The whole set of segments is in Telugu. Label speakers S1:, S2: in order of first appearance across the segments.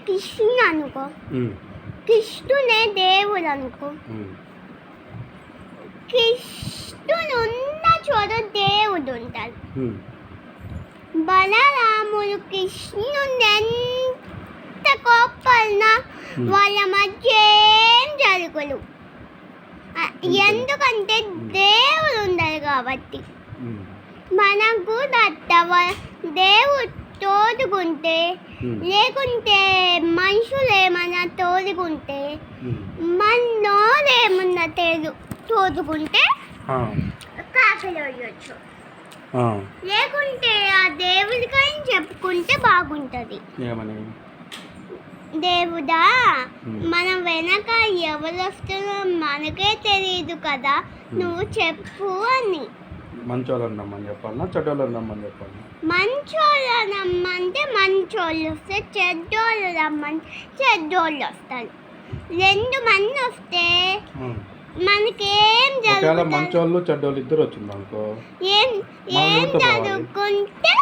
S1: కృష్ణుడు అనుకో, కృష్ణుడే దేవుడు అనుకో, కృష్ణుడు ఉన్న చోట దేవుడు ఉంటాడు. బలరాముడు కృష్ణుడు ఎంత కోప్పడినా వాళ్ళ మధ్య ఏం జరగదు, ఎందుకంటే దేవుడు ఉండాలి కాబట్టి. మనకు దేవుడు తోడుకుంటే, లేకుంటే మనుషులు ఏమన్నా తోడుకుంటే, మనోళ్ళు ఏమన్నా తోడుకుంటే కాకలొయ్యొచ్చు, లేకుంటే ఆ దేవుడికని చెప్పుకుంటే బాగుంటుంది. దేవుడా, మనం వెనక ఎవరు వస్తారో మనకే తెలియదు కదా, నువ్వు చెప్పు అని.
S2: మంచోళ్ళని రమ్మని చెప్పాలన్నా చెడ్డోళ్ళని రమ్మని చెప్పాలి?
S1: మంచోళ్ళు రమ్మంటే మంచోళ్ళు వస్తారు, చెడ్డోళ్ళు రమ్మంటే చెడ్డోళ్ళు వస్తారు. 2 మంది వస్తే మనకేం జరుగుతుంది?
S2: మంచోళ్ళు చెడ్డోళ్ళు ఇద్దరు వచ్చింది అనుకో,
S1: ఏం జరుగుతుంటే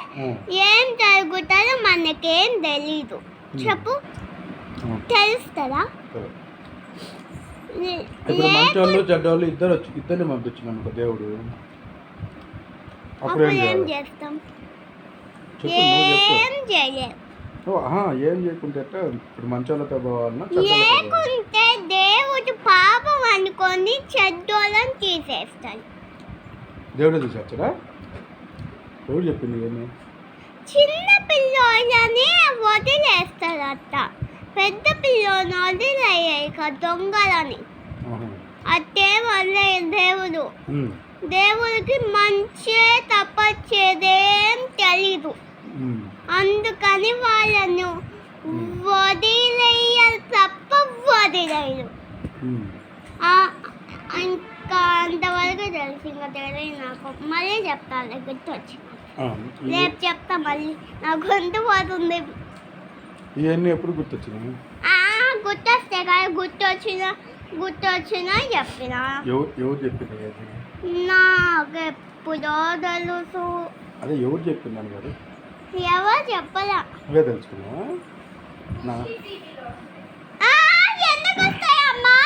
S1: ఏం జరుగుతుందో మనకేం తెలీదు. చెప్పు, తెలుస్తుందా?
S2: ఇప్పుడు మంచోళ్ళు చెడ్డోళ్ళు ఇద్దరిని పంపించింది అనుకో దేవుడు, అప్పుడు ఏం చేస్తాం?
S1: ఏం చేయలేం.
S2: ఏం చేయకుంటే ఇప్పుడు మంచోళ్ళతో పోవాలన్నా
S1: లేకుంటే దేవుడు పాపం అనుకొని చెడ్డోళ్ళని తీసేస్తాడు.
S2: దేవుడు తీసేస్తాడా? ఎవరు చెప్పింది? ఏమి
S1: చిన్న పిల్లోళ్ళని వదిలేస్తారట, పెద్ద పిల్లోని వదిలేయక దొంగలని. అట్టే వదిలే దేవుడు. దేవుడికి మంచే తప్ప చెదేం తెలీదు, అందుకని వాళ్ళను వదిలేయాలి తప్ప వదిలేయరు. ఇంకా అంతవరకు తెలుసు, ఇంకా తెలియదు నాకు. మళ్ళీ చెప్తాను, గుర్తొచ్చి రేపు చెప్తా. మళ్ళీ నా గొంతు పోతుంది.
S2: ఇవన్నీ ఎప్పుడు గుర్తొచ్చినాయి?
S1: గుర్తొస్తే కదా, గుర్తొచ్చినా చెప్పిన.
S2: ఎవరు చెప్పిన?
S1: నాకు ఎప్పుడో తెలుసు.
S2: అదే ఎవరు చెప్పిందని గారు?
S1: ఎవరు చెప్పలా,
S2: అవే తెలుసుకున్నా.
S1: ఎందుకు వస్తాయమ్మా?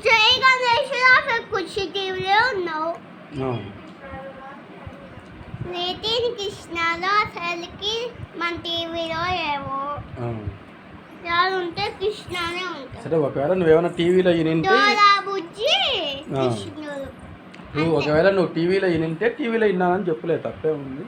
S1: జై గణేష్ ఖుషి టీవీలో ఉన్నావు. నితిన్ కృష్ణలో అసలుకి మన టీవీలో ఏవో ఉంటే కృష్ణనే ఉంటాయి.
S2: సరే, ఒకవేళ నువ్వేమైనా టీవీలో వినింటే,
S1: కృష్ణుడు
S2: ఒకవేళ నువ్వు టీవీలో వినింటే టీవీలో విన్నానని చెప్పలే, తప్పే ఉంది.